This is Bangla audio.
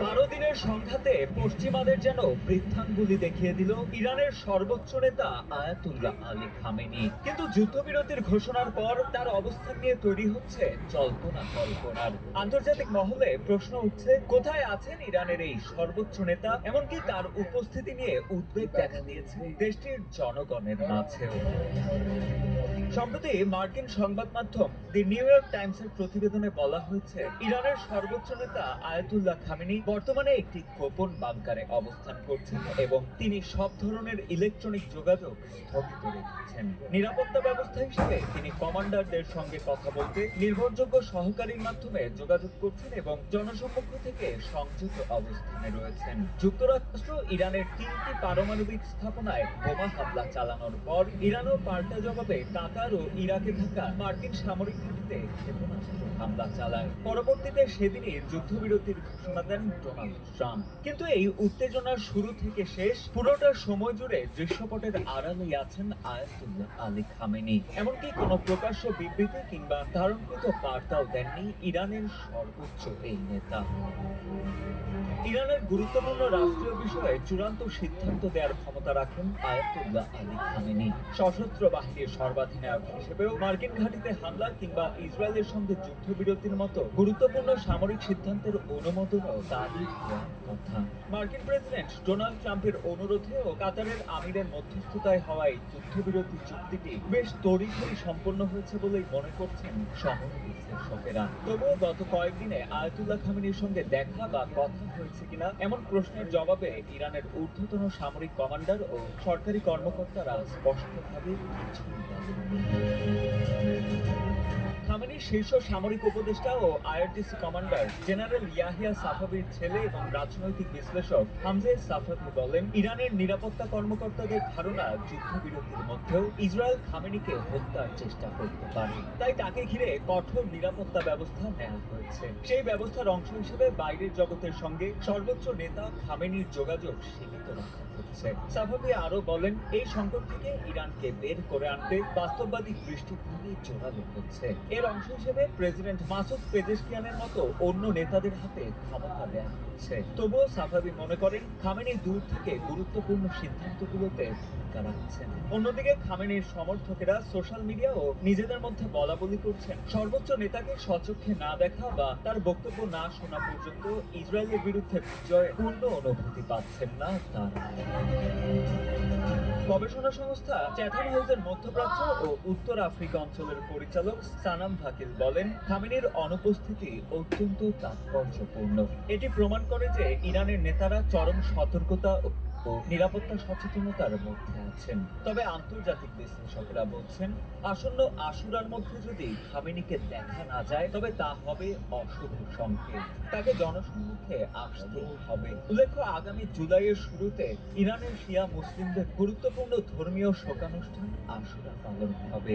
12 দিনের সংঘাতে পশ্চিমাদের যেন বৃদ্ধাঙ্গুলি দেখিয়ে দিল ইরানের সর্বোচ্চ নেতা আয়াতুল্লাহ আলী খামেনি। কিন্তু যুদ্ধবিরতির ঘোষণার পর তার অবস্থান নিয়ে তৈরি হচ্ছে জল্পনা কল্পনার। আন্তর্জাতিক মহলে প্রশ্ন উঠছে, কোথায় আছেন ইরানের এই সর্বোচ্চ নেতা? এমনকি তার উপস্থিতি নিয়ে উদ্বেগ দেখা দিয়েছে দেশটির জনগণের মাঝেও। সম্প্রতি মার্কিন সংবাদ মাধ্যম দি নিউ ইয়র্ক টাইমসের প্রতিবেদনে বলা হয়েছে, ইরানের সর্বোচ্চ নেতা আয়াতুল্লাহ খামেনি বর্তমানে একটি গোপন বাংকারে অবস্থান করছেন এবং তিনি সব ধরনের ইলেকট্রনিক যোগাযোগ স্থগিত রেখেছেন। নিরাপত্তা ব্যবস্থা হিসেবে তিনি কমান্ডারদের সঙ্গে কথা বলতে নির্ভরযোগ্য সহকারীর মাধ্যমে যোগাযোগ করছেন এবং জনসম্মুখ থেকে সংযত অবস্থানে রয়েছেন। যুক্তরাষ্ট্র ইরানের 3টি পারমাণবিক স্থাপনায় বোমা হামলা চালানোর পর ইরানও পাল্টা জবাবে কাতার ও ইরাকে থাকা মার্কিন সামরিক ঘাঁটিতে ক্ষেপণাস্ত্র হামলা চালায়। পরবর্তীতে সেদিনই যুদ্ধবিরতির ঘোষণা দেন ডোনাল্ড ট্রাম্প। কিন্তু এই উত্তেজনার শুরু থেকে শেষ পুরোটা সময় জুড়ে দৃশ্যপটের আড়ালেই আছেন আয়াতুল্লাহ আলী খামেনি। এমনকি কোনো প্রকাশ্য বিবৃতি কিংবা ধারণকৃত বার্তাও দেননি ইরানের সর্বোচ্চ এই নেতা। ইরানের গুরুত্বপূর্ণ রাষ্ট্রীয় বিষয়ে চূড়ান্ত সিদ্ধান্ত দেওয়ার ক্ষমতা রাখেন আয়াতুল্লাহ আলী খামেনি। সশস্ত্র বাহিনীর সর্বাধিনায়ক হিসেবেও মার্কিন ঘাঁটিতে হামলা কিংবা ইসরায়েলের সঙ্গে যুদ্ধবিরতির মতো গুরুত্বপূর্ণ সামরিক সিদ্ধান্তের অনুমোদনও তারই হওয়ার কথা। মার্কিন প্রেসিডেন্ট ডোনাল্ড ট্রাম্পের অনুরোধে ও কাতারের আমিরের মধ্যস্থতায় হওয়া এই যুদ্ধবিরতি চুক্তিটি বেশ তড়িঘড়ি সম্পন্ন হয়েছে বলেই মনে করছেন শহরে বিশ্লেষকেরা। তবুও গত কয়েকদিনে আয়াতুল্লাহ খামেনির সঙ্গে দেখা বা কথা হয়েছে কিনা এমন প্রশ্নের জবাবে ইরানের ঊর্ধ্বতন সামরিক কমান্ডার ও সরকারি কর্মকর্তারা স্পষ্টভাবে কিছুই বলেননি। খামেনির শীর্ষ সামরিক উপদেষ্টা ও আইআরজিসি কমান্ডার জেনারেল ইয়াহিয়া সাফাভির ছেলে এবং রাজনৈতিক বিশ্লেষক হামজা সাফাভি বলেন, ইরানের নিরাপত্তা কর্মকর্তাদের ধারণা যুদ্ধবিরতির মধ্যেও ইসরায়েল খামেনিকে হত্যার চেষ্টা করতে পারে। তাই তাকে ঘিরে কঠোর নিরাপত্তা ব্যবস্থা নেওয়া হয়েছে। সেই ব্যবস্থার অংশ হিসেবে বাইরের জগতের সঙ্গে সর্বোচ্চ নেতা খামেনির যোগাযোগ সীমিত রাখা হচ্ছে। সাফাভি আরো বলেন, এই সংকট থেকে ইরানকে বের করে আনতে বাস্তববাদী দৃষ্টিভঙ্গি জোরালো হচ্ছে। এর অংশ হিসেবে প্রেসিডেন্ট মাসুদ পেজেশকিয়ানের মতো অন্য নেতাদের হাতে ক্ষমতা দেওয়া হচ্ছে। তবুও সাফাভি মনে করেন, খামেনি দূর থেকে গুরুত্বপূর্ণ সিদ্ধান্তগুলোতে ভূমিকা রাখছেন। অন্যদিকে খামেনির সমর্থকেরা সোশ্যাল মিডিয়া ও নিজেদের মধ্যে বলাবলি করছেন, সর্বোচ্চ নেতাকে স্বচক্ষে না দেখা বা তার বক্তব্য না শোনা পর্যন্ত ইসরায়েলের বিরুদ্ধে বিজয় পূর্ণ অনুভূতি পাচ্ছেন না তারা। গবেষণা সংস্থা চ্যাথাম হাউসের মধ্যপ্রাচ্য ও উত্তর আফ্রিকা অঞ্চলের পরিচালক সানাম ভাকিল বলেন, খামেনির অনুপস্থিতি অত্যন্ত তাৎপর্যপূর্ণ। এটি প্রমাণ করে যে ইরানের নেতারা চরম সতর্কতা ও নিরাপত্তা সচেতনতার মধ্যে আছেন। তবে আন্তর্জাতিক বিশ্লেষকেরা বলছেন, আসন্ন আশুরার মধ্যে যদি খামেনিকে দেখা না যায় তবে তা হবে অশুভ সংকেত। তাকে জনসম্মুখে আসতেই হবে। উল্লেখ্য, আগামী জুলাইয়ের শুরুতে ইরানের শিয়া মুসলিমদের গুরুত্বপূর্ণ ধর্মীয় শোকানুষ্ঠান আশুরা পালন হবে।